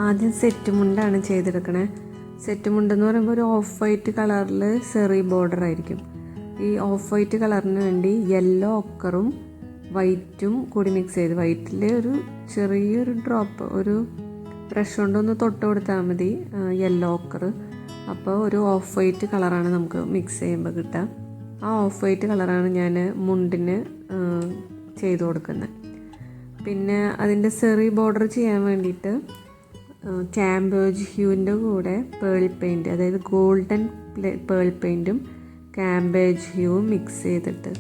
ആദ്യം set മുണ്ടാണ് ചെയ്തെടുക്കണേ. Set മുണ്ടെന്ന് പറയുമ്പോൾ ഒരു ഓഫ് വൈറ്റ് കളറിൽ സെറി ബോർഡർ ആയിരിക്കും. ഈ ഓഫ് വൈറ്റ് കളറിന് വേണ്ടി യെല്ലോ ഒക്കറും വൈറ്റും കൂടി മിക്സ് ചെയ്ത്, വൈറ്റിൽ ഒരു ചെറിയൊരു ഡ്രോപ്പ് ഒരു ബ്രഷ് കൊണ്ടൊന്ന് തൊട്ട് കൊടുത്താൽ മതി യെല്ലോ ഒക്കർ. അപ്പോൾ ഒരു ഓഫ് വൈറ്റ് കളറാണ് നമുക്ക് മിക്സ് ചെയ്യുമ്പോൾ കിട്ടുക. ആ ഓഫ് വൈറ്റ് കളറാണ് ഞാൻ മുണ്ടിന് ചെയ്ത് കൊടുക്കുന്നത്. പിന്നെ അതിൻ്റെ സെറി ബോർഡർ ചെയ്യാൻ വേണ്ടിയിട്ട് കാംബോജ് ഹ്യൂവിൻ്റെ കൂടെ പേൾ പെയിൻറ്റ്, അതായത് ഗോൾഡൻ പേൾ പെയിൻറ്റും കാംബേജ് ഹ്യൂവും മിക്സ് ചെയ്തിട്ട്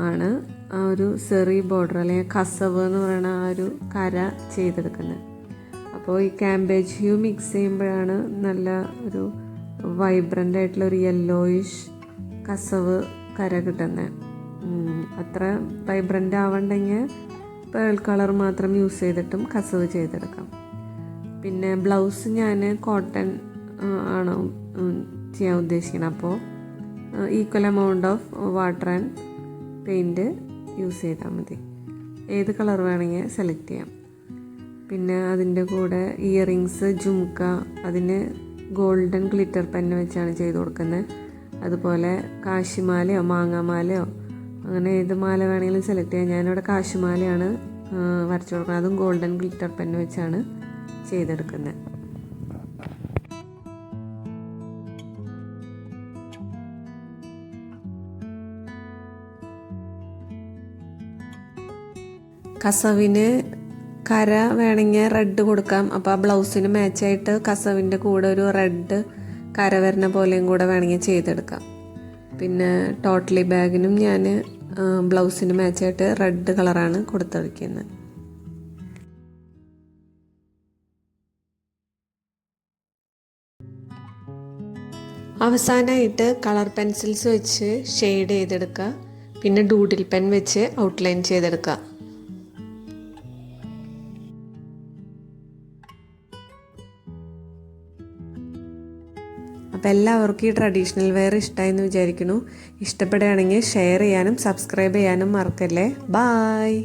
ആണ് ആ ഒരു സെറി ബോർഡർ അല്ലെങ്കിൽ കസവ് എന്ന് പറയുന്ന ആ ഒരു കര ചെയ്തെടുക്കുന്നത്. അപ്പോൾ ഈ കാംബേജ് ഹ്യൂ മിക്സ് ചെയ്യുമ്പോഴാണ് നല്ല ഒരു വൈബ്രൻ്റ് ആയിട്ടുള്ള ഒരു യെല്ലോയിഷ് കസവ് കര കിട്ടുന്നത്. അത്ര വൈബ്രൻ്റ് ആവണ്ടെങ്കിൽ പേൾ കളർ മാത്രം യൂസ് ചെയ്തിട്ടും കസവ് ചെയ്തെടുക്കാം. പിന്നെ ബ്ലൗസ് ഞാൻ കോട്ടൺ ആണ് ചെയ്യാൻ ഉദ്ദേശിക്കുന്നത്. അപ്പോൾ equal amount of water and paint use ചെയ്താൽ മതി. ഏത് കളർ വേണമെങ്കിൽ സെലക്ട് ചെയ്യാം. പിന്നെ അതിൻ്റെ കൂടെ ഇയറിങ്സ്, ജുംക്ക, അതിന് ഗോൾഡൻ ഗ്ലിറ്റർ പെന്ന് വെച്ചാണ് ചെയ്ത് കൊടുക്കുന്നത്. അതുപോലെ കാശിമാലയോ മാങ്ങാമാലയോ അങ്ങനെ ഏത് മാല വേണമെങ്കിലും സെലക്ട് ചെയ്യാം. ഞാനിവിടെ കാശിമാലയാണ് വരച്ചു കൊടുക്കുന്നത്. അതും ഗോൾഡൻ ഗ്ലിറ്റർ പെന്ന് വെച്ചാണ് ചെയ്തെടുക്കുന്നത്. കസവിന് കര വേണമെങ്കിൽ റെഡ് കൊടുക്കാം. അപ്പോൾ ആ ബ്ലൗസിന് മാച്ചായിട്ട് കസവിൻ്റെ കൂടെ ഒരു റെഡ് കര വരുന്ന പോലെയും കൂടെ വേണമെങ്കിൽ ചെയ്തെടുക്കാം. പിന്നെ ടോട്ടലി ബാഗിനും ഞാൻ ബ്ലൗസിന് മാച്ചായിട്ട് റെഡ് കളറാണ് കൊടുത്തിരിക്കുന്നത്. അവസാനമായിട്ട് കളർ പെൻസിൽസ് വെച്ച് ഷെയ്ഡ് ചെയ്തെടുക്കുക. പിന്നെ ഡൂഡിൽ പെൻ വെച്ച് ഔട്ട്ലൈൻ ചെയ്തെടുക്കുക. അപ്പോൾ എല്ലാവർക്കും ഈ ട്രഡീഷണൽ വെയർ ഇഷ്ടമായി എന്ന് വിചാരിക്കുന്നു. ഇഷ്ടപ്പെടുകയാണെങ്കിൽ ഷെയർ ചെയ്യാനും സബ്സ്ക്രൈബ് ചെയ്യാനും മറക്കല്ലേ. ബായ്.